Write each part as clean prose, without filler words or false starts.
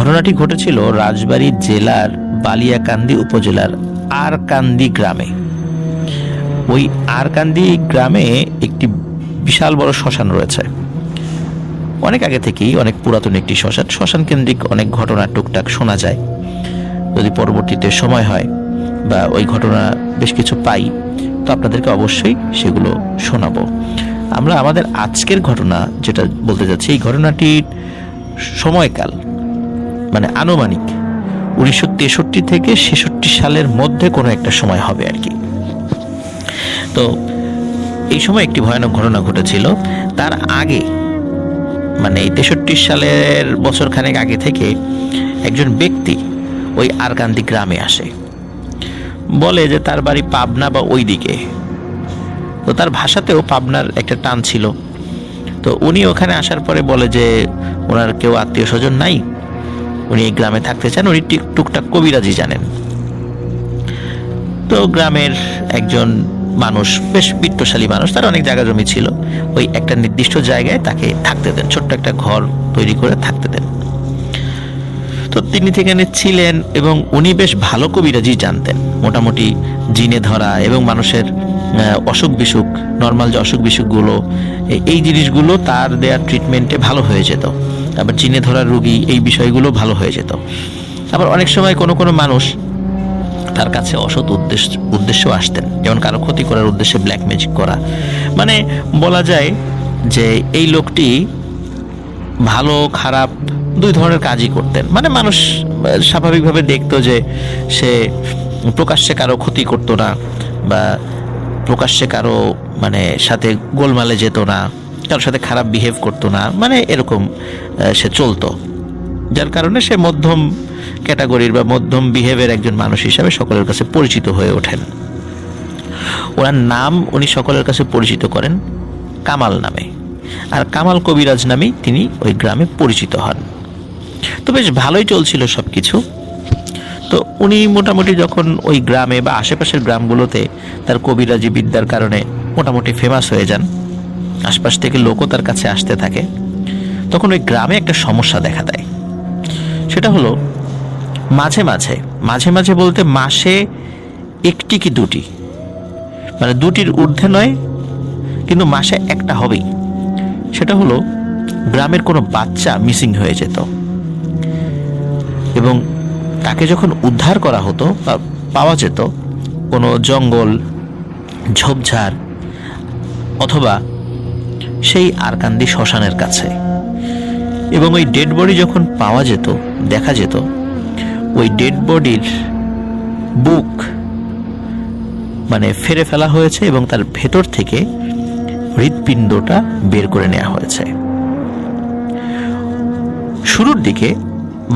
ঘটনাটি ঘটেছিল রাজবাড়ী জেলার বালিয়াকান্দি উপজেলার আরকান্দি গ্রামে। ওই আরকান্দি গ্রামে একটি বিশাল বড় শ্মশান রয়েছে। অনেক আগে থেকেই, অনেক পুরাতন একটি শ্মশান কেন্দ্রিক অনেক ঘটনা টুকটাক শোনা যায়। যদি পরবর্তীতে সময় হয় বা ওই ঘটনা বেশ কিছু পাই, তো আপনাদেরকে অবশ্যই সেগুলো শোনাবো। আমরা আমাদের আজকের ঘটনা যেটা বলতে যাচ্ছি, এই ঘটনাটির সময়কাল মানে আনুমানিক 1963 থেকে 66 সালের মধ্যে কোনো একটা সময় হবে আর কি। তো এই সময় একটি ভয়ানক ঘটনা ঘটেছিল। তার আগে মানে 63 সালের বছর খানেক আগে থেকে একজন ব্যক্তি ওই আরকান্দি গ্রামে আসে, বলে যে তার বাড়ি পাবনা বা ওই দিকে। তো তার ভাষাতেও পাবনার একটা টান ছিল। তো উনি ওখানে আসার পরে বলে যে ওনার কেউ আত্মীয় স্বজন নাই, উনি এই গ্রামে থাকতে চান, উনি টুকটাক কবিরাজি জানেন। তো গ্রামের একজন মানুষ, বেশ বিত্তশালী মানুষ, তার অনেক জায়গা জমি ছিল, ওই একটা নির্দিষ্ট জায়গায় তাকে থাকতে দেন, ছোট্ট একটা ঘর তৈরি করে থাকতে দেন। তো তিনি সেখানে ছিলেন এবং উনি বেশ ভালো কবিরাজি জানতেন। মোটামুটি জিনে ধরা এবং মানুষের অসুখ বিসুখ, নর্মাল যে অসুখ বিসুখগুলো, এই জিনিসগুলো তার দেওয়ার ট্রিটমেন্টে ভালো হয়ে যেত। আবার জিনে ধরার রোগী, এই বিষয়গুলো ভালো হয়ে যেত। আবার অনেক সময় কোনো কোনো মানুষ তার কাছে অসৎ উদ্দেশ্য আসতেন, যেমন কারো ক্ষতি করার উদ্দেশ্যে ব্ল্যাক ম্যাজিক করা। মানে বলা যায় যে এই লোকটি ভালো খারাপ দুই ধরনের কাজই করতেন। মানে মানুষ স্বাভাবিকভাবে দেখতো যে সে প্রকাশ্যে কারো ক্ষতি করতো না, বা প্রকাশ্যে কারো মানে সাথে গোলমালে যেত না, কারোর সাথে খারাপ বিহেভ করতো না, মানে এরকম সে চলতো। যার কারণে সে মধ্যম ক্যাটাগরির বা মধ্যম বিহেভের একজন মানুষ হিসাবে সকলের কাছে পরিচিত হয়ে ওঠেন। ওনার নাম উনি সকলের কাছে পরিচিত করেন কামাল নামে, আর কামাল কবিরাজ নামেই তিনি ওই গ্রামে পরিচিত হন। তো বেশ ভালোই চলছিল সবকিছু। তো উনি মোটামুটি যখন ওই গ্রামে বা আশেপাশের গ্রামগুলোতে তার কবিরাজি বিদ্যার কারণে মোটামুটি ফেমাস হয়ে যান, আশপাশ থেকে লোকও তার কাছে আসতে থাকে, তখন ওই গ্রামে একটা সমস্যা দেখা দেয়। সেটা হলো মাঝে মাঝে বলতে মাসে একটি কি দুটি, মানে দুটির ঊর্ধ্বে নয়, কিন্তু মাসে একটা হবেই। সেটা হলো গ্রামের কোনো বাচ্চা মিসিং হয়ে যেত, এবং তাকে যখন উদ্ধার করা হতো বা পাওয়া যেত কোনো জঙ্গল, ঝোপঝাড় অথবা সেই আরকান্দি শ্মশানের কাছে, এবং ওই ডেড বডি যখন পাওয়া যেত, দেখা যেত ওই ডেড বডির বুক মানে ফেরে ফেলা হয়েছে এবং তার ভেতর থেকে হৃৎপিণ্ডটা বের করে নেওয়া হয়েছে। শুরুর দিকে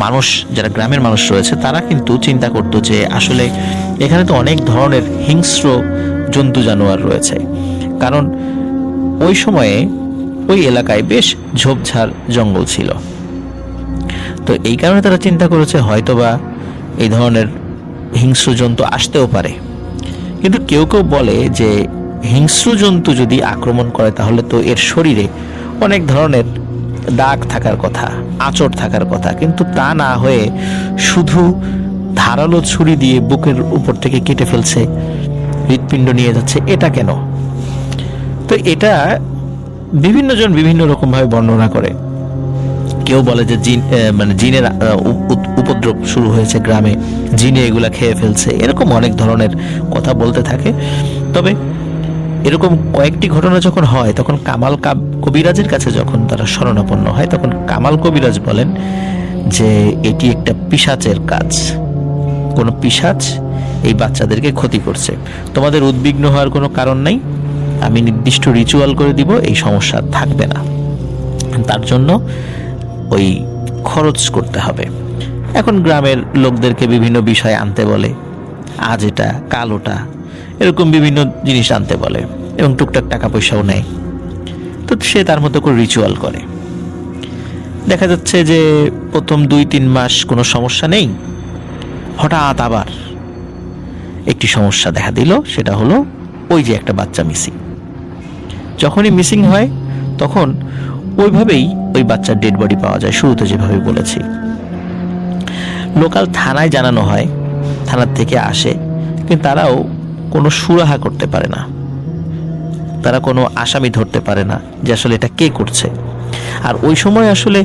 মানুষ, যারা গ্রামের মানুষ রয়েছে, তারা কিন্তু চিন্তা করতো যে আসলে এখানে তো অনেক ধরনের হিংস্র জন্তু জানোয়ার রয়েছে, কারণ ওই সময়ে ওই এলাকায় বেশ ঝোপঝাড় জঙ্গল ছিল। তো এই কারণে তারা চিন্তা করেছে হয়তোবা এই ধরনের হিংস্র জন্তু আসতেও পারে। কিন্তু কেউ কেউ বলে যে হিংস্র জন্তু যদি আক্রমণ করে তাহলে তো এর শরীরে অনেক ধরনের দাগ থাকার কথা, আঁচড় থাকার কথা, কিন্তু তা না হয়ে শুধু ধারালো ছুরি দিয়ে বুকের উপর থেকে কেটে ফেলছে, হৃৎপিণ্ড নিয়ে যাচ্ছে, এটা কেন? তো এটা বিভিন্ন জন বিভিন্ন রকম ভাবে বর্ণনা করে। কেউ বলে যে জিনের উপদ্রব শুরু হয়েছে গ্রামে, জিনে এগুলা খেয়ে ফেলছে, এরকম অনেক ধরনের কথা বলতে থাকে। তবে এরকম কয়েকটি ঘটনা যখন হয়, তখন কামাল কবিরাজের কাছে যখন তারা শরণাপন্ন হয়, তখন কামাল কবিরাজ বলেন যে এটি একটা পিশাচের কাজ, কোনো পিশাচ এই বাচ্চাদেরকে ক্ষতি করছে, তোমাদের উদ্বিগ্ন হওয়ার কোনো কারণ নাই, আমি নির্দিষ্ট রিচুয়াল করে দিব, এই সমস্যা থাকবে না। তার জন্য ওই খরচ করতে হবে। এখন গ্রামের লোকদেরকে বিভিন্ন বিষয় আনতে বলে, আজ এটা কাল ওটা, এরকম বিভিন্ন জিনিস আনতে বলে, এবং টুকটাক টাকা পয়সাও নেয়। তো সে তার মতো করে রিচুয়াল করে। দেখা যাচ্ছে যে প্রথম 2-3 মাস কোনো সমস্যা নেই, হঠাৎ আবার একটি সমস্যা দেখা দিল। সেটা হলো ওই যে একটা বাচ্চা মিসিং। যখনই মিসিং হয় তখন ওইভাবেই ওই বাচ্চার ডেড বডি পাওয়া যায়, শুরুতে যেভাবে বলেছি। লোকাল থানায় জানানো হয়, থানার থেকে আসে, কিন্তু তারাও কোনো সুরাহা করতে পারে না, তারা কোনো আসামি ধরতে পারে না যে আসলে এটা কে করছে। আর ওই সময় আসলে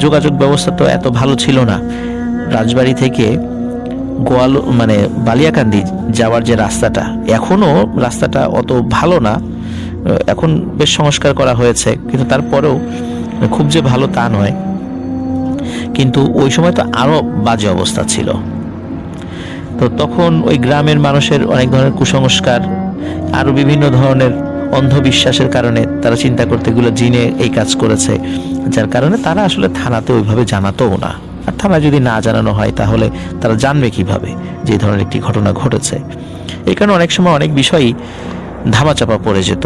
যোগাযোগ ব্যবস্থা তো এত ভালো ছিল না। রাজবাড়ি থেকে মানে বালিয়াকান্দি যাওয়ার যে রাস্তাটা, এখনও রাস্তাটা অত ভালো না, এখন বেশ সংস্কার করা হয়েছে, কিন্তু তারপরেও খুব যে ভালো তা নয়। কিন্তু ওই সময় তো আরও বাজে অবস্থা ছিল। তো তখন ওই গ্রামের মানুষের অনেক ধরনের কুসংস্কার, আরও বিভিন্ন ধরনের অন্ধবিশ্বাসের কারণে তারা চিন্তা করতে এগুলো জিনে এই কাজ করেছে, যার কারণে তারা আসলে থানাতে ওইভাবে জানাতোও না। আর থানা যদি না জানানো হয় তাহলে তারা জানবে কিভাবে যে এই ধরনের একটি ঘটনা ঘটেছে। এই কারণে অনেক সময় অনেক বিষয়ই ধামাচাপা পড়ে যেত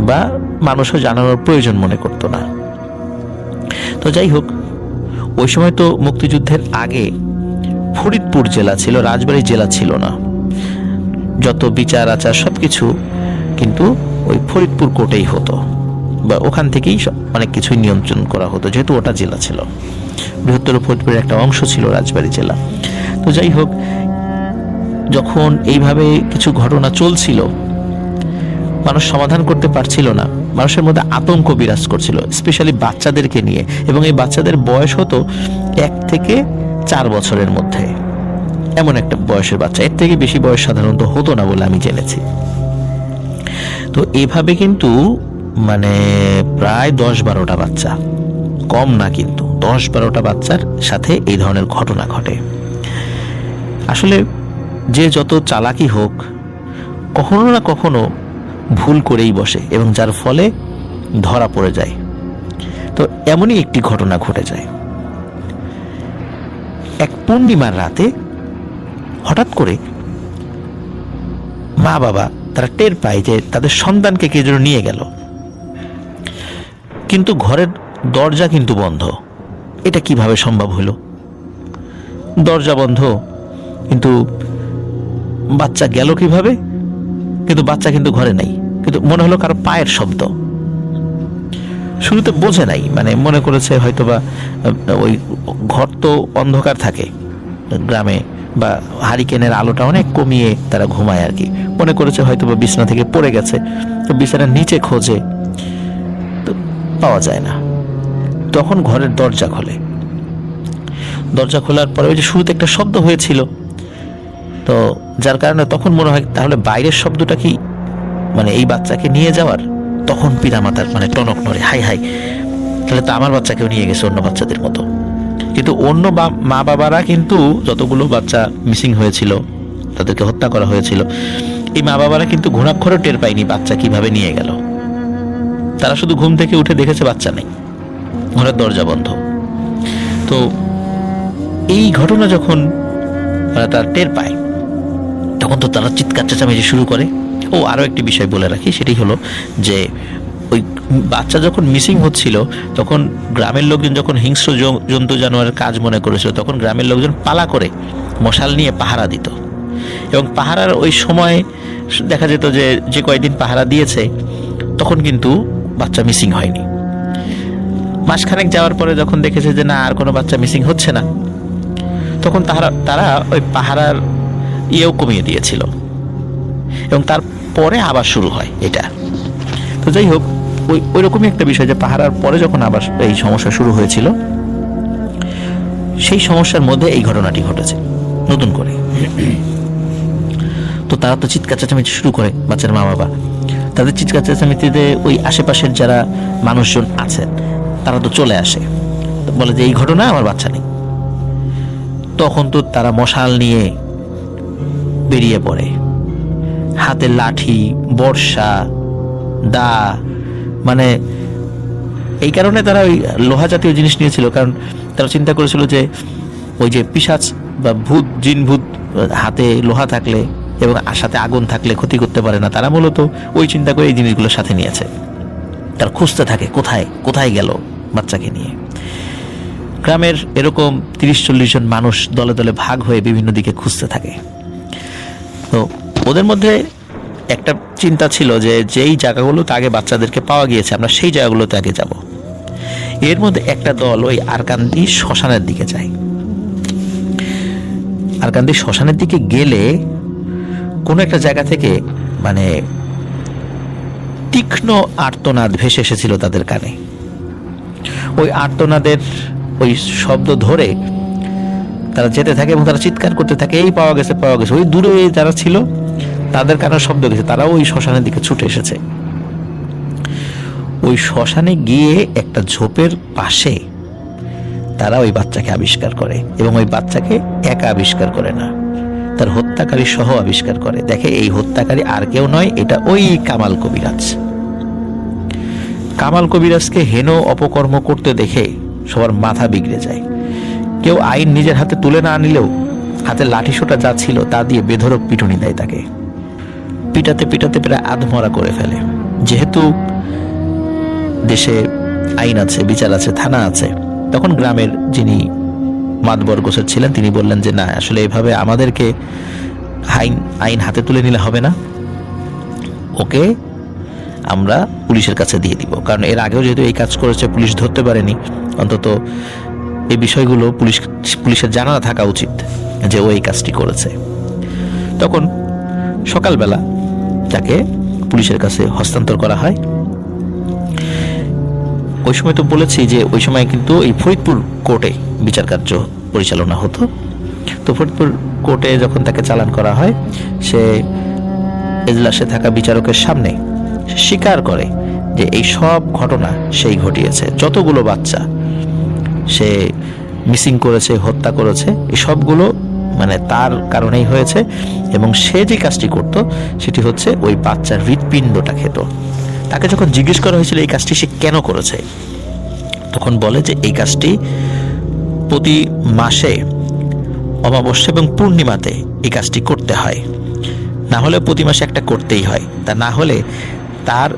বা মানুষও জানানোর প্রয়োজন মনে করতো না। তো যাই হোক, ওই সময় তো মুক্তিযুদ্ধের আগে ফরিদপুর জেলা ছিল, রাজবাড়ী জেলা ছিল না। যত বিচার আচার সবকিছু কিন্তু ওই ফরিদপুর কোর্টেই হতো, বা ওখান থেকেই অনেক কিছুই নিয়ন্ত্রণ করা হতো, যেহেতু ওটা জেলা ছিল, বৃহত্তর ফরিদপুরের একটা অংশ ছিল রাজবাড়ী জেলা। তো যাই হোক, যখন এইভাবে কিছু ঘটনা চলছিল, মানুষ সমাধান করতে পারছিল না, মানুষের মধ্যে আতঙ্ক বিরাজ করছিল, স্পেশালি বাচ্চাদেরকে নিয়ে। এবং এই বাচ্চাদের বয়স হতো 1 থেকে 4 বছরের মধ্যে, এমন একটা বয়সের বাচ্চা। এর থেকে বেশি বয়স সাধারণত হতো না বলে আমি জেনেছি। তো এইভাবে কিন্তু মানে প্রায় 10-12টা বাচ্চা, কম না কিন্তু, 10-12টা বাচ্চার সাথে এই ধরনের ঘটনা ঘটে। আসলে যে যত চালাকি হোক, কখনো না কখনো ভুল করেই বসে, এবং যার ফলে ধরা পড়ে যায়। তো এমনই একটি ঘটনা ঘটে যায়। এক পূর্ণিমার রাতে হঠাৎ করে মা বাবা তারা টের পায় যে তাদের সন্তানকে কে যেন নিয়ে গেল, কিন্তু ঘরের দরজা কিন্তু বন্ধ। এটা কিভাবে সম্ভব হলো? দরজা বন্ধ, কিন্তু বাচ্চা গেল কিভাবে? কিন্তু বাচ্চা কিন্তু ঘরে নাই, কিন্তু মনে হলো কারো পায়ের শব্দ। শুরুতে বোঝে নাই, মানে মনে করেছে হয়তোবা ওই ঘর তো অন্ধকার থাকে গ্রামে, বা হারিকেনের আলোটা অনেক কমিয়ে তারা ঘুমায় আর কি, মনে করেছে হয়তোবা বিছানা থেকে পড়ে গেছে। তো বিছানার নিচে খোঁজে, তো পাওয়া যায় না। তখন ঘরের দরজা খোলে, দরজা খোলার পরে ওই যে শুরুতে একটা শব্দ হয়েছিল, তো যার কারণে তখন মনে হয় তাহলে বাইরের শব্দটা কি মানে এই বাচ্চাকে নিয়ে যাওয়ার। তখন পিতামাতার মানে টনক নড়ে, হাই হাই, তাহলে তো আমার বাচ্চাকেও নিয়ে গেছে অন্য বাচ্চাদের মতো। কিন্তু অন্য মা বাবারা কিন্তু যতগুলো বাচ্চা মিসিং হয়েছিল, তাদেরকে হত্যা করা হয়েছিল, এই মা বাবারা কিন্তু ঘুণাক্ষরও টের পায়নি বাচ্চা কিভাবে নিয়ে গেল। তারা শুধু ঘুম থেকে উঠে দেখেছে বাচ্চা নেই, ঘরের দরজা বন্ধ। তো এই ঘটনা যখন তারা টের পায়, তখন তো তারা চিৎকার চেঁচামেচি শুরু করে। ও আরও একটি বিষয় বলে রাখি, সেটি হলো যে ওই বাচ্চা যখন মিসিং হচ্ছিল, তখন গ্রামের লোকজন যখন হিংস্র জন্তু জানোয়ারের কাজ মনে করেছিল, তখন গ্রামের লোকজন পালা করে মশাল নিয়ে পাহারা দিত। এবং পাহারার ওই সময় দেখা যেত যে যে কয়েকদিন পাহারা দিয়েছে তখন কিন্তু বাচ্চা মিসিং হয়নি। মাসখানেক যাওয়ার পরে যখন দেখেছে যে না, আর কোনো বাচ্চা মিসিং হচ্ছে না, তখন তারা ওই পাহারার ইয়েও কমিয়ে দিয়েছিল, এবং তারপরে আবার শুরু হয় এটা। তো যাই হোক, ওই রকমই একটা বিষয় যে পাহারার পরে যখন আবার এই সমস্যা শুরু হয়েছিল, সেই সমস্যার মধ্যে এই ঘটনাটি ঘটেছে নতুন করে। তো তারা তো চিৎকার চেঁচামেচি শুরু করে, বাচ্চার মা বাবা। তাদের চিৎকার চেঁচামেচিতে ওই আশেপাশের যারা মানুষজন আছেন তারা তো চলে আসে, বলে যে এই ঘটনা, আমার বাচ্চা নেই। তখন তো তারা মশাল নিয়ে বেরিয়ে পড়ে, হাতে লাঠি, বর্ষা, দা, মানে এই কারণে তারা ওই লোহা জাতীয় জিনিস নিয়েছিল, কারণ তারা চিন্তা করেছিল যে ওই যে পিশাচ বা ভূত, জিন ভূত হাতে লোহা থাকলে এবং সাথে আগুন থাকলে ক্ষতি করতে পারে না। তারা মূলত ওই চিন্তা করে এই জিনিসগুলো সাথে নিয়েছে। তারা খুঁজতে থাকে কোথায় কোথায় গেল বাচ্চাকে নিয়ে। গ্রামের এরকম 30-40 জন মানুষ দলে দলে ভাগ হয়ে বিভিন্ন দিকে খুঁজতে থাকে। তো ওদের মধ্যে একটা চিন্তা ছিল যে যেই জায়গাগুলোতে আগে বাচ্চাদেরকে পাওয়া গিয়েছে আমরা সেই জায়গাগুলোতে আগে যাব। এর মধ্যে একটা দল ওই আরকান্দি শ্মশানের দিকে যায়। আরকান্দি শ্মশানের দিকে গেলে কোনো একটা জায়গা থেকে মানে তীক্ষ্ণ আর্তনাদ ভেসে এসেছিল তাদের কানে। ওই আর্তনাদের ওই শব্দ ধরে তারা যেতে থাকে এবং তারা চিৎকার করতে থাকে, এই পাওয়া গেছে পাওয়া গেছে। ওই দূরে যারা ছিল তাদের কানে শব্দ গেছে, তারাও ওই শ্মশানের দিকে ছুটে এসেছে। ওই শ্মশানে গিয়ে একটা ঝোপের পাশে তারা ওই বাচ্চাকে আবিষ্কার করে, এবং ওই বাচ্চাকে একা আবিষ্কার করে না, তার হত্যাকারী সহ আবিষ্কার করে। দেখে এই হত্যাকারী আর কেউ নয়, এটা ওই কামাল কবিরাজ। কামাল কবিরাজকে হেন অপকর্ম করতে দেখে সবার মাথা বিগড়ে যায়। কেউ আইন নিজের হাতে তুলে না নিলেও হাতে লাঠিসোঁটা যা ছিল তা দিয়ে বেধড়ক পিটুনি দেয় তাকে। পিটাতে পিটাতে প্রায় আধমরা করে ফেলে। যেহেতু দেশে আইন আছে, বিচার আছে, থানা আছে, তখন গ্রামের যিনি মাতবর গোছের ছিলেন তিনি বললেন যে না, আসলে এভাবে আমাদেরকে আইন হাতে তুলে নিলে হবে না, ওকে আমরা পুলিশের কাছে দিয়ে দিব। কারণ এর আগেও যেহেতু এই কাজ করেছে, পুলিশ ধরতে পারেনি, অন্তত এই বিষয়গুলো পুলিশের জানা থাকা উচিত যে ও এই কাজটি করেছে। তখন সকালবেলা তাকে পুলিশের কাছে হস্তান্তর করা হয়। ওই সময় তো বলেছি যে ওই সময় কিন্তু এই ফরিদপুর কোর্টে বিচার কার্য পরিচালনা হতো। তো ফরিদপুর কোর্টে যখন তাকে চালান করা হয়, সে এজলাসে থাকা বিচারকের সামনে স্বীকার করে যে এই সব ঘটনা সেই ঘটিয়েছে। যতগুলো বাচ্চা সে মিসিং করেছে, হত্যা করেছে, এই সবগুলো মানে তার কারণেই হয়েছে। এবং সে যে কাজটি করত সেটি হচ্ছে ওই বাচ্চার হৃৎপিণ্ডটা খেত। তাকে যখন জিজ্ঞেস করা হয়েছিল এই কাজটি সে কেন করেছে, তখন বলে যে এই কাজটি প্রতি মাসে অমাবস্যা এবং পূর্ণিমাতে এই কাজটি করতে হয়, না হলে প্রতি মাসে একটা করতেই হয়। তা না হলে তার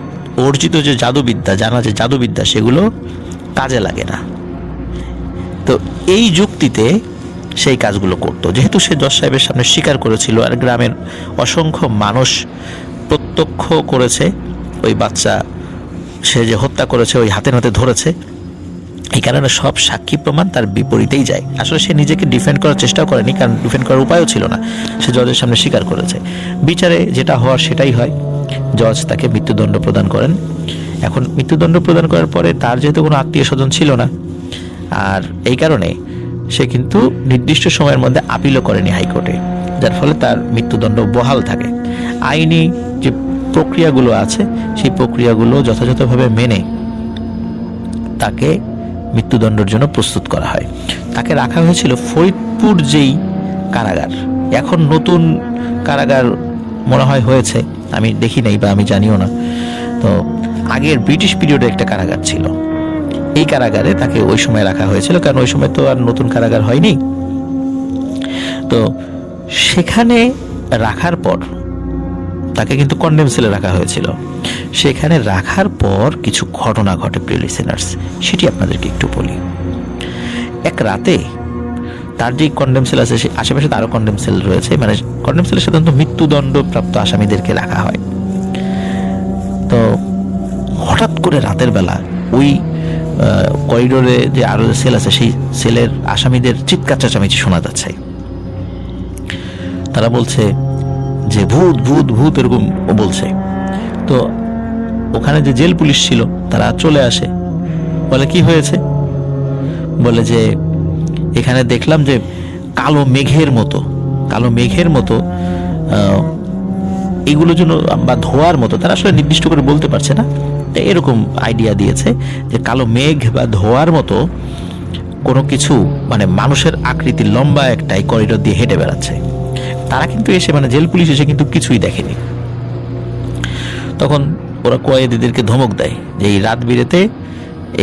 অর্জিত যে জাদুবিদ্যা, জানা যে জাদুবিদ্যা, সেগুলো কাজে লাগে না। তো এই যুক্তিতে সেই কাজগুলো করত। যেহেতু সে জজ সাহেবের সামনে স্বীকার করেছিল আর গ্রামের অসংখ্য মানুষ প্রত্যক্ষ করেছে ওই বাচ্চা সে যে হত্যা করেছে, ওই হাতে নাতে ধরেছে, এই কারণে সব সাক্ষী প্রমাণ তার বিপরীতেই যায়। আসলে সে নিজেকে ডিফেন্ড করার চেষ্টাও করেনি, কারণ ডিফেন্ড করার উপায়ও ছিল না। সে জজের সামনে স্বীকার করেছে। বিচারে যেটা হওয়ার সেটাই হয়। জজ তাকে মৃত্যুদণ্ড প্রদান করেন। এখন মৃত্যুদণ্ড প্রদান করার পরে তার যেহেতু কোনো আত্মীয় স্বজন ছিল না, আর এই কারণে সে কিন্তু নির্দিষ্ট সময়ের মধ্যে আপিলও করেনি হাইকোর্টে, যার ফলে তার মৃত্যুদণ্ড বহাল থাকে। আইনি যে প্রক্রিয়াগুলো আছে সেই প্রক্রিয়াগুলো যথাযথভাবে মেনে তাকে মৃত্যুদণ্ডের জন্য প্রস্তুত করা হয়। তাকে রাখা হয়েছিল ফরিদপুর যেই কারাগার, এখন নতুন কারাগার মনে হয় হয়েছে, আমি দেখি নাই বা আমি জানিও না। তো আগের ব্রিটিশ পিরিয়ডে একটা কারাগার ছিল, এই কারাগারে তাকে ওই সময় রাখা হয়েছিল, কারণ ওই সময় তো আর নতুন কারাগার হয়নি। তো সেখানে রাখার পর তাকে কিন্তু কন্ডেম সেলে রাখা হয়েছিল। সেখানে রাখার পর কিছু ঘটনা ঘটে প্রিয় লিসেনার্স, সেটি আপনাদেরকে একটু বলি। এক রাতে তার যে কন্ডেম সেল আছে, আশেপাশে তো আরো কন্ডেম সেল রয়েছে, মানে কন্ডেম সেলে সাধারণত মৃত্যুদণ্ড প্রাপ্ত আসামিদেরকে রাখা হয়। তো হঠাৎ করে রাতের বেলা ওই করিডোরে যে আরো সেল আছে, সেই সেলের আসামিদের চিৎকার চেঁচামেচি শোনা যাচ্ছে। তারা বলছে যে ভূত ভূত ভূত, এরকম বলছে। তো ওখানে যে জেল পুলিশ ছিল তারা চলে আসে, বলে কি হয়েছে? বলে যে এখানে দেখলাম যে কালো মেঘের মতো এগুলো জন্য বা ধোয়ার মতো, তারা আসলে নির্দিষ্ট করে বলতে পারছে না, এরকম আইডিয়া দিয়েছে যে কালো মেঘ বা ধোয়ার মতো কোনো কিছু, মানে মানুষের আকৃতির লম্বা একটাই করিডোর দিয়ে হেঁটে বেড়াচ্ছে। তারা কিন্তু এসে, মানে জেল পুলিশ এসে কিন্তু কিছুই দেখেনি। তখন ওরা কয়েদিদেরকে ধমক দেয় যে এই রাত বিরেতে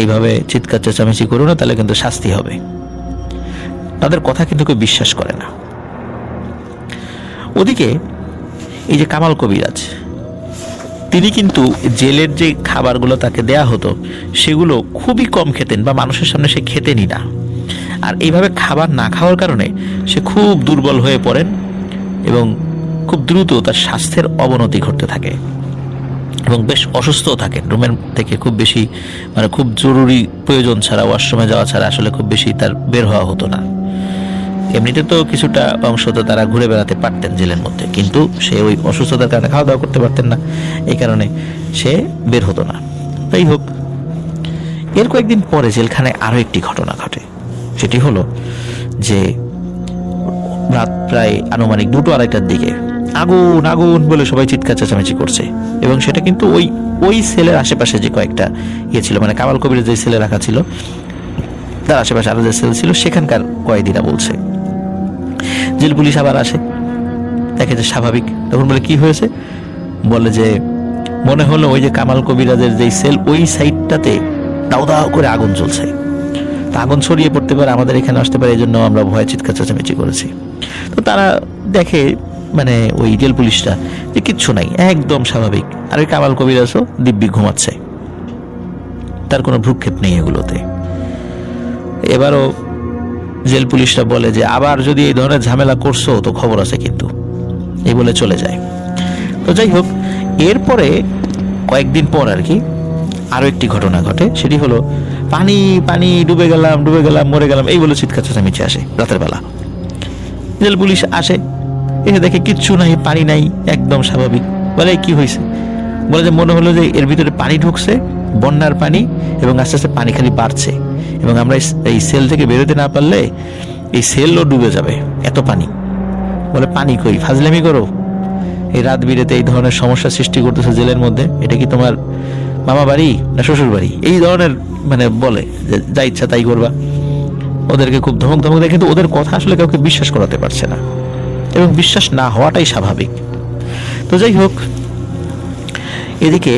এইভাবে চিৎকার চেঁচামেচি করো না, তাহলে কিন্তু শাস্তি হবে। তাদের কথা কিন্তু কেউ বিশ্বাস করে না। ওদিকে এই যে কামাল কবিরাজ, তিনি কিন্তু জেলের যে খাবারগুলো তাকে দেয়া হতো সেগুলো খুবই কম খেতেন, বা মানুষের সামনে সে খেতেনই না। আর এইভাবে খাবার না খাওয়ার কারণে সে খুব দুর্বল হয়ে পড়েন এবং খুব দ্রুত তার স্বাস্থ্যের অবনতি ঘটতে থাকে এবং বেশ অসুস্থও থাকেন। রুমের থেকে খুব বেশি, মানে খুব জরুরি প্রয়োজন ছাড়া, ওয়াশরুমে যাওয়া ছাড়া আসলে খুব বেশি তার বের হওয়া হতো না। এমনিতে তো কিছুটা অংশ তো তারা ঘুরে বেড়াতে পারতেন জেলের মধ্যে, কিন্তু সে ওই অসুস্থতার কারণে খাওয়া দাওয়া করতে পারতেন না, এই কারণে সে বের হতো না। তাই হোক, এর কয়েকদিন পরে জেলখানায় আরও একটি ঘটনা ঘটে। সেটি হলো যে রাত প্রায় আনুমানিক 2-2:30টার দিকে আগুন আগুন বলে সবাই চিৎকার চেঁচামেচি করছে, এবং সেটা কিন্তু ওই সেলের আশেপাশে যে কয়েকটা ছিল, মানে কামাল কবিরের যে সেলে রাখা ছিল তার আশেপাশে আরো যে সেল ছিল সেখানকার কয়েদিরা বলছে। জেল পুলিশ আবার আসে, দেখে যে স্বাভাবিক। তখন বলে কি হয়েছে, বলে যে মনে হলো ওই যে কামাল কবিরাজের যে সেল ওই সাইডটাতে দাও দাও করে আগুন জ্বলছে, তা আগুন ছড়িয়ে পড়তে পারে, আমাদের এখানে আসতে পারে, এই জন্য আমরা ভয়ে চিৎকার চেঁচামেচি করেছি। তো তারা দেখে, মানে ওই জেল পুলিশটা, যে কিচ্ছু নাই, একদম স্বাভাবিক। আর ওই কামাল কবিরাজও দিব্যি ঘুমাচ্ছে, তার কোনো ভ্রুক্ষেপ নেই এগুলোতে। এবারও জেল পুলিশরা বলে যে আবার যদি এই ধরনের ঝামেলা করছো তো খবর আছে কিন্তু, এই বলে চলে যায়। তো যাই হোক, এরপরে কয়েকদিন পর আর কি আরো একটি ঘটনা ঘটে। সেটি হলো পানি পানি, ডুবে গেলাম মরে গেলাম, এই বলে চিৎকার চেঁচামেচি আসে রাতের বেলা। জেল পুলিশ আসে, এসে দেখে কিচ্ছু নাই, পানি নাই, একদম স্বাভাবিক। বলে কি হয়েছে, বলে যে মনে হলো যে এর ভিতরে পানি ঢুকছে, বন্যার পানি, এবং আস্তে আস্তে পানি খালি বাড়ছে, এবং আমরা এই সেল থেকে বেরোতে না পারলে এই সেলও ডুবে যাবে, এত পানি। বলে পানি কই, ফাজলামি করো, এই রাত বিরেতে এই ধরনের সমস্যা সৃষ্টি করতেছে জেলের মধ্যে, এটা কি তোমার মামা বাড়ি না শ্বশুর বাড়ি, এই ধরনের মানে বলে যে যা ইচ্ছা তাই করবা। ওদেরকে খুব ধমক দেয়, কিন্তু ওদের কথা আসলে কাউকে বিশ্বাস করাতে পারছে না, এবং বিশ্বাস না হওয়াটাই স্বাভাবিক। তো যাই হোক, এদিকে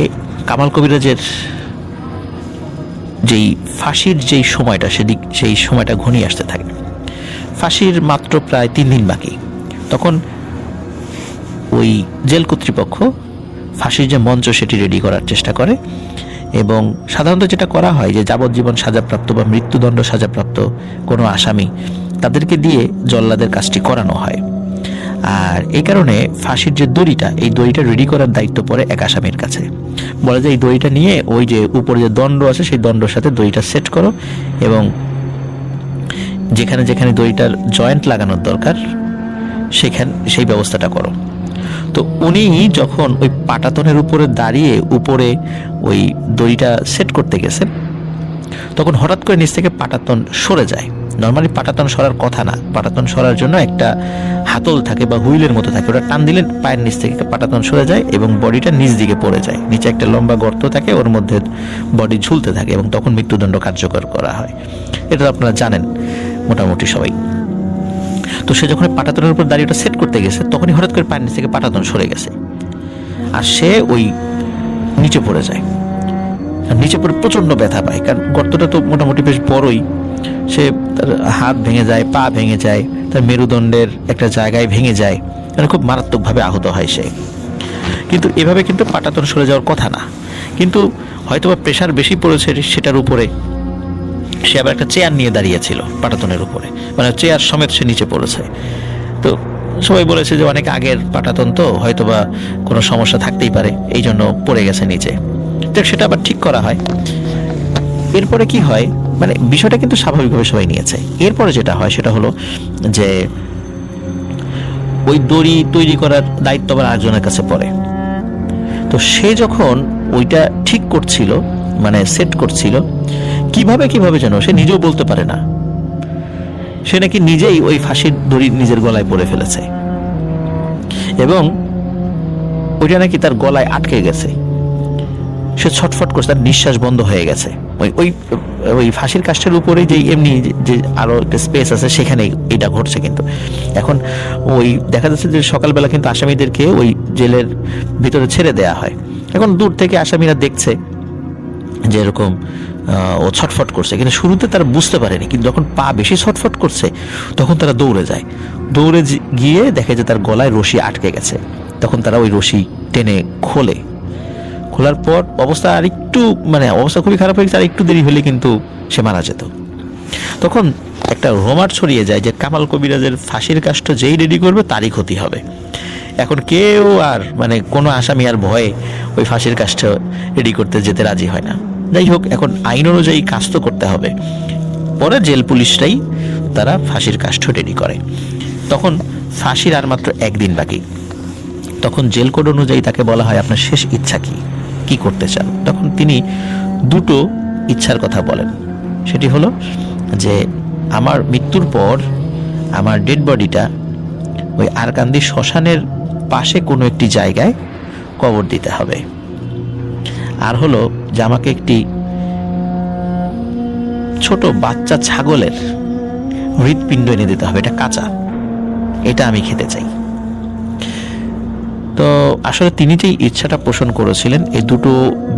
কামাল কবিরাজের যেই ফাঁসির যেই সময়টা, সেই সময়টা ঘনিয়ে আসতে থাকে। ফাঁসির মাত্র প্রায় 3 দিন বাকি। তখন ওই জেল কর্তৃপক্ষ ফাঁসির যে মঞ্চ সেটি রেডি করার চেষ্টা করে, এবং সাধারণত যেটা করা হয় যে যাবজ্জীবন সাজাপ্রাপ্ত বা মৃত্যুদণ্ড সাজাপ্রাপ্ত কোনো আসামি, তাদেরকে দিয়ে জল্লাদের কাজটি করানো হয়। আর এই কারণে ফাঁসির যে দড়িটা, এই দড়িটা রেডি করার দায়িত্ব পড়ে এক আসামির কাছে। বলে যে এই দড়িটা নিয়ে ওই যে উপরে যে দণ্ড আছে সেই দণ্ডের সাথে দড়িটা সেট করো, এবং যেখানে যেখানে দড়িটার জয়েন্ট লাগানোর দরকার সেই ব্যবস্থাটা করো। তো উনি যখন ওই পাটাতনের উপরে দাঁড়িয়ে উপরে ওই দড়িটা সেট করতে গেছেন, তখন হঠাৎ করে নিচ থেকে পাটাতন সরে যায়। নর্মালি পাটাতন সরার কথা না, পাটাতন সরার জন্য একটা হাতল থাকে বা হুইলের মতো থাকে, ওটা টান দিলে পায়ের নিচ থেকে পাটাতন সরে যায় এবং বডিটা নিচ দিকে পড়ে যায়, নিচে একটা লম্বা গর্ত থাকে, ওর মধ্যে বডি ঝুলতে থাকে, এবং তখন মৃত্যুদণ্ড কার্যকর করা হয়। এটা আপনারা জানেন মোটামুটি সবাই। তো সে যখন পাটাতনের উপর দাঁড়িয়ে ওটা সেট করতে গেছে, তখনই হঠাৎ করে পায়ের নিচ থেকে পাটাতন সরে গেছে, আর সে ওই নিচে পড়ে যায়। নিচে পড়ে প্রচন্ড ব্যথা পায়, কারণ গর্তটা তো মোটামুটি বেশ বড়ই। সে তার হাত ভেঙে যায়, পা ভেঙে যায়, তার মেরুদণ্ডের একটা জায়গায় ভেঙে যায়, মানে খুব মারাত্মকভাবে আহত হয় সে। কিন্তু এভাবে কিন্তু পাটাতন সরে যাওয়ার কথা না, কিন্তু হয়তোবা প্রেশার বেশি পড়েছে সেটার উপরে। সে আবার একটা চেয়ার নিয়ে দাঁড়িয়েছিল পাটাতনের উপরে, মানে চেয়ার সমেত সে নিচে পড়েছে। তো সবাই বলেছে যে অনেক আগের পাটাতন, তো হয়তোবা কোনো সমস্যা থাকতেই পারে, এই জন্য পড়ে গেছে নিচে। তো সেটা আবার ঠিক করা হয়। এরপরে কি হয়, মানে বিষয়টা কিন্তু স্বাভাবিকভাবে সবাই নিয়েছে। এরপরে যেটা হয় সেটা হলো যে ওই দড়ি তৈরি করার দায়িত্ব আবার আরেকজনের কাছে পড়ে। তো সে যখন ওইটা ঠিক করছিল, মানে সেট করছিল, কিভাবে যেন সে নিজেও বলতে পারে না, সে নাকি নিজেই ওই ফাঁসির দড়ি নিজের গলায় পরে ফেলেছে, এবং ওইটা নাকি তার গলায় আটকে গেছে। সে ছটফট করছে, তার নিঃশ্বাস বন্ধ হয়ে গেছে। ওই ফাঁসির কাষ্ঠের উপরে যে এমনি যে আরো একটা স্পেস আছে, সেখানে এটা ঘটছে। কিন্তু এখন ওই দেখা যাচ্ছে যে সকালবেলা কিন্তু আসামিদেরকে ওই জেলের ভিতরে ছেড়ে দেয়া হয়। এখন দূর থেকে আসামিরা দেখছে যে এরকম ও ছটফট করছে, কিন্তু শুরুতে তারা বুঝতে পারেনি। কিন্তু যখন পা বেশি ছটফট করছে, তখন তারা দৌড়ে যায়। দৌড়ে গিয়ে দেখে যে তার গলায় রশি আটকে গেছে। তখন তারা ওই রশি টেনে খোলার পর অবস্থা খুবই খারাপ হয়ে গেছে। আর একটু দেরি হলে কিন্তু সে মারা যেত। তখন একটা রোমার ছড়িয়ে যায় যে কামাল কবিরাজের ফাঁসির কাষ্ঠ যেই রেডি করবে তারই ক্ষতি হবে। এখন কেউ আর কোনো আসামি আর ভয়ে ওই ফাঁসির কাষ্ঠ রেডি করতে যেতে রাজি হয় না। যাই হোক, এখন আইন অনুযায়ী কাজ তো করতে হবে। পরে জেল পুলিশরাই তারা ফাঁসির কাষ্ঠ রেডি করে। তখন ফাঁসির আর মাত্র একদিন বাকি। তখন জেল কোড অনুযায়ী তাকে বলা হয় আপনার শেষ ইচ্ছা কি করতে চান। তখন তিনি দুটো ইচ্ছার কথা বলেন। সেটি হলো যে আমার মৃত্যুর পর আমার ডেড বডিটা ওই আরকান্দি শ্মশানের পাশে কোনো একটি জায়গায় কবর দিতে হবে, আর হলো যে আমাকে একটি ছোট বাচ্চা ছাগলের হৃৎপিণ্ড এনে দিতে হবে, এটা কাঁচা, এটা আমি খেতে চাই। তো আসলে তিনি যে ইচ্ছাটা পোষণ করেছিলেন এই দুটো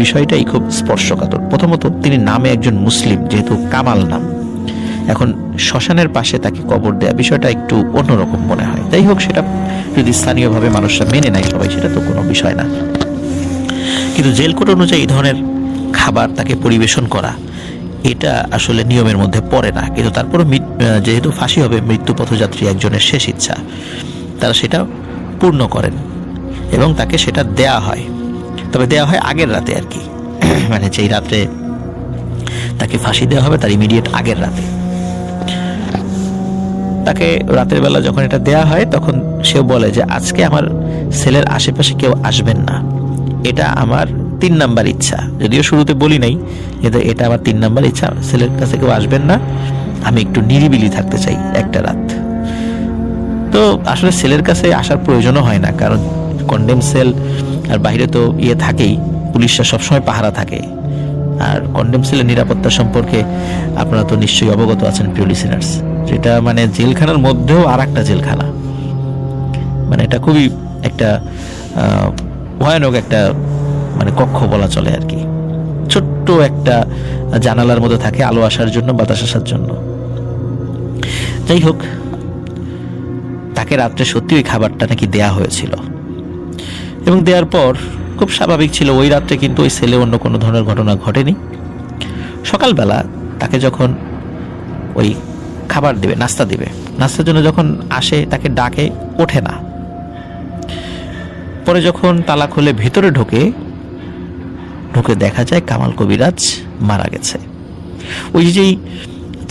বিষয়টাই খুব স্পর্শকাতর। প্রথমত তিনি নামে একজন মুসলিম, যেহেতু কামাল নাম, এখন শ্মশানের পাশে তাকে কবর দেয়া বিষয়টা একটু অন্যরকম মনে হয়। যাই হোক, সেটা যদি স্থানীয়ভাবে মানুষরা মেনে নেয় সবাই, সেটা তো কোনো বিষয় না। কিন্তু জেল কোড অনুযায়ী এই ধরনের খাবার তাকে পরিবেশন করা এটা আসলে নিয়মের মধ্যে পড়ে না। কিন্তু তারপরে যেহেতু ফাঁসি হবে মৃত্যু পথযাত্রী একজনের শেষ ইচ্ছা, তারা সেটা পূর্ণ করেন এবং তাকে সেটা দেয়া হয়। তবে দেয়া হয় আগের রাতে আর কি, মানে যেই রাত্রে তাকে ফাঁসি দেওয়া হবে তার ইমিডিয়েট আগের রাতে। তাকে রাতের বেলা যখন এটা দেয়া হয় তখন সেও বলে যে আজকে আমার সেলের আশেপাশে কেউ আসবেন না, এটা আমার 3 নাম্বার ইচ্ছা। যদিও শুরুতে বলি নাই, কিন্তু এটা আমার 3 নাম্বার ইচ্ছা, সেলের কাছে কেউ আসবেন না, আমি একটু নিরিবিলি থাকতে চাই একটা রাত। তো আসলে সেলের কাছে আসার প্রয়োজনও হয় না, কারণ কন্ডেম সেল আর বাইরে তো থাকেই, পুলিশরা সবসময় পাহারা থাকে। আর কন্ডেম সেলের নিরাপত্তা সম্পর্কে আপনারা তো নিশ্চয়ই অবগত আছেন প্রিয় লিসেনার্স, যেটা মানে জেলখানার মধ্যেও আর একটা জেলখানা, মানে এটা খুবই একটা ভয়ানক একটা মানে কক্ষ বলা চলে আর কি। ছোট্ট একটা জানালার মধ্যে থাকে আলো আসার জন্য, বাতাস আসার জন্য। যাই হোক, তাকে রাত্রে সত্যি ওই খাবারটা নাকি দেয়া হয়েছিল এবং দেওয়ার পর খুব স্বাভাবিক ছিল ওই রাত্রে কিন্তু ওই সেলে অন্য কোনো ধরনের ঘটনা ঘটেনি। সকালবেলা তাকে যখন ওই খাবার দেবে, নাস্তা দেবে, নাস্তার জন্য যখন আসে তাকে ডাকে, ওঠে না। পরে যখন তালা খুলে ভেতরে ঢুকে দেখা যায় কামাল কবিরাজ মারা গেছে। ওই যেই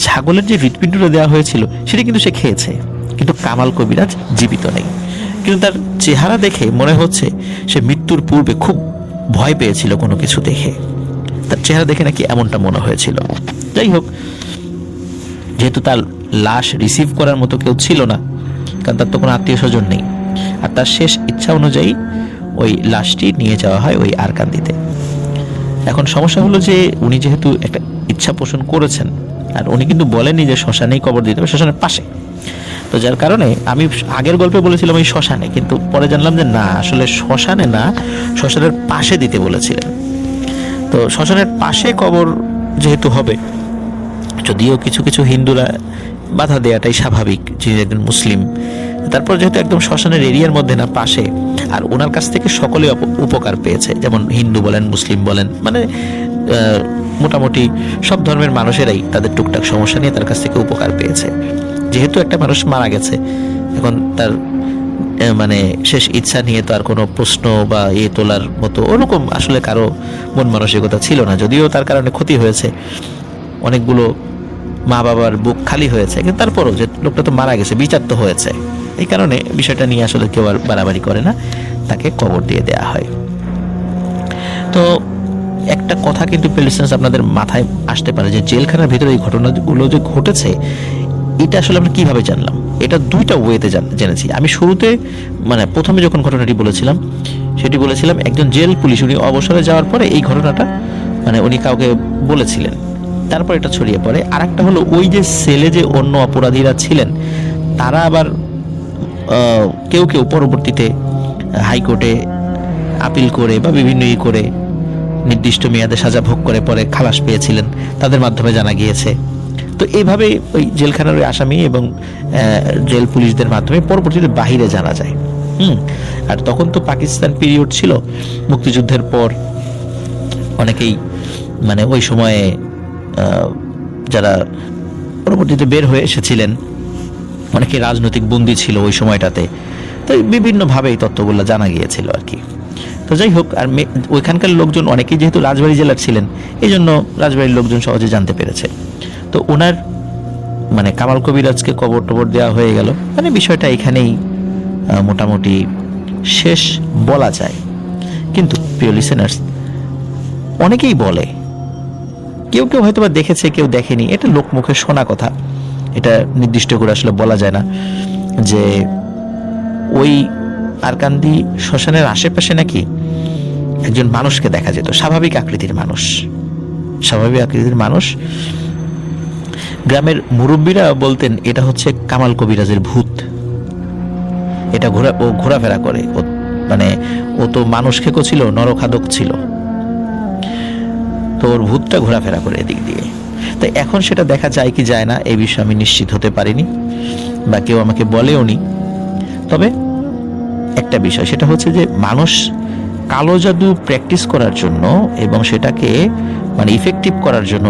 ছাগলের যে হৃৎপিণ্ডটা দেওয়া হয়েছিল সেটা কিন্তু সে খেয়েছে, কিন্তু কামাল কবিরাজ জীবিত নেই। কিন্তু তার চেহারা দেখে মনে হচ্ছে সে মৃত্যুর পূর্বে খুব ভয় পেয়েছিল কোনো কিছু দেখে, তার চেহারা দেখে নাকি এমনটা মনে হয়েছিল। যাই হোক, যেহেতু তার লাশ রিসিভ করার মতো কেউ ছিল না, কারণ তার তো কোনো আত্মীয় স্বজন নেই, আর তার শেষ ইচ্ছা অনুযায়ী ওই লাশটি নিয়ে যাওয়া হয় ওই আরকান্দিতে। এখন সমস্যা হলো যে উনি যেহেতু একটা ইচ্ছা পোষণ করেছেন, আর উনি কিন্তু বলেননি যে শ্মশানেই কবর দিতে হবে, শ্মশানের পাশে। তো যার কারণে আমি আগের গল্পে বলেছিলাম ওই শ্মশানে, কিন্তু পরে জানলাম যে না, আসলে শ্মশানে না, শ্মশানের পাশে দিতে বলেছিলেন। তো শ্মশানের পাশে কবর যেহেতু হবে, যদিও কিছু কিছু হিন্দুরা বাধা দেওয়াটাই স্বাভাবিক, যিনি একজন মুসলিম, তারপর যেহেতু একদম শ্মশানের এরিয়ার মধ্যে না, পাশে, আর ওনার কাছ থেকে সকলে উপকার পেয়েছে, যেমন হিন্দু বলেন, মুসলিম বলেন, মানে মোটামুটি সব ধর্মের মানুষেরাই তাদের টুকটাক সমস্যা নিয়ে তার কাছ থেকে উপকার পেয়েছে। যেহেতু একটা মানুষ মারা গেছে, এখন তার মানে শেষ ইচ্ছা নিয়ে তো আর কোনো প্রশ্ন বা তোলার মতো ওরকম আসলে কারো মন মানসিকতা ছিল না। যদিও তার কারণে ক্ষতি হয়েছে, অনেকগুলো মা বাবার বুক খালি হয়েছে, কিন্তু তারপরও যে লোকটা তো মারা গেছে, বিচার তো হয়েছে, এই কারণে বিষয়টা নিয়ে আসলে কেউ আর বাড়াবাড়ি করে না, তাকে কবর দিয়ে দেয়া হয়। তো একটা কথা কিন্তু প্যালেস্টাইন আপনাদের মাথায় আসতে পারে যে জেলখানার ভিতরে এই ঘটনাগুলো যে ঘটেছে, এটা আসলে আমরা কিভাবে জানলাম? এটা দুইটা ওয়েতে জেনেছি। আমি শুরুতে মানে প্রথমে যখন ঘটনাটি বলেছিলাম, সেটি বলেছিলাম একজন জেল পুলিশ, উনি অবসরে যাওয়ার পরে এই ঘটনাটা মানে উনি কাউকে বলেছিলেন, তারপর এটা ছড়িয়ে পড়ে। আর একটা হলো ওই যে সেলে যে অন্য অপরাধীরা ছিলেন, তারা আবার কেউ কেউ পরবর্তীতে হাইকোর্টে আপিল করে বা বিভিন্ন করে নির্দিষ্ট মেয়াদে সাজা ভোগ করে পরে খালাস পেয়েছিলেন, তাদের মাধ্যমে জানা গিয়েছে। তো এইভাবে ওই জেলখানার ওই আসামি এবং জেল পুলিশদের মাধ্যমে পরবর্তীতে বাহিরে জানা যায়। আর তখন তো পাকিস্তান পিরিয়ড ছিল, মুক্তিযুদ্ধের পর অনেকেই মানে ওই সময়ে যারা পরবর্তীতে বের হয়ে এসেছিলেন অনেকে রাজনৈতিক বন্দী ছিল ওই সময়টাতে। তো বিভিন্নভাবে এই তথ্যগুলো জানা গিয়েছিল আর কি। তো যাই হোক, আর ওইখানকার লোকজন অনেকেই যেহেতু রাজবাড়ী জেলার ছিলেন, এই জন্য রাজবাড়ির লোকজন সহজে জানতে পেরেছে। তো ওনার মানে কামাল কবিরাজকে কবর টবর দেওয়া হয়ে গেল, মানে বিষয়টা এখানেই মোটামুটি শেষ বলা যায়। কিন্তু প্রিয় লিসেনার্স, অনেকেই বলে, কেউ কেউ হয়তো বা দেখেছে, কেউ দেখেনি, এটা লোকমুখে শোনা কথা, এটা নির্দিষ্ট করে আসলে বলা যায় না, যে ওই আরকান্দি শ্মশানের আশেপাশে নাকি একজন মানুষকে দেখা যেত, স্বাভাবিক আকৃতির মানুষ। গ্রামের মুরব্বীরা বলতেন এটা হচ্ছে কামাল কবিরাজের ভূত, এটা ঘোরাফেরা করে, মানে ও তো মানুষ খেকো ছিল, নরখাদক ছিল, তো ওর ভূতটা ঘোরাফেরা করে এদিক দিয়ে। তো এখন সেটা দেখা যায় কি যায় না এই বিষয়ে আমি নিশ্চিত হতে পারিনি, বা কেউ আমাকে বলেও নি। তবে একটা বিষয়, সেটা হচ্ছে যে মানুষ কালো জাদু প্র্যাকটিস করার জন্য এবং সেটাকে মানে ইফেক্টিভ করার জন্য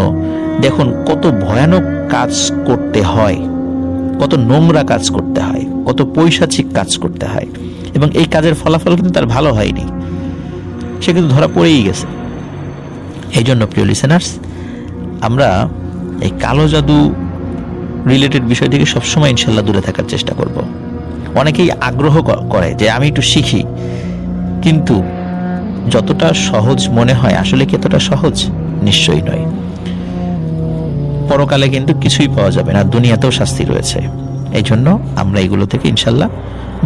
দেখুন কত ভয়ানক কাজ করতে হয়, কত নোংরা কাজ করতে হয়, কত পৈশাচিক কাজ করতে হয়, এবং এই কাজের ফলাফল কিন্তু তার ভালো হয়নি, সে কিন্তু ধরা পড়েই গেছে। এই জন্য প্রিয় লিসেনার্স, আমরা এই কালো জাদু রিলেটেড বিষয় থেকে সবসময় ইনশাল্লাহ দূরে থাকার চেষ্টা করব। অনেকেই আগ্রহ করে যে আমি একটু শিখি, কিন্তু যতটা সহজ মনে হয় আসলে কি এতটা সহজ? নিশ্চয়ই নয়। পরকালে কিন্তু কিছুই পাওয়া যাবে না, দুনিয়াতেও শাস্তি রয়েছে। এই জন্য আমরা এগুলো থেকে ইনশাল্লাহ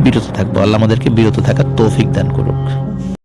বিরত থাকবো। আল্লাহ আমাদেরকে বিরত থাকার তৌফিক দান করুক।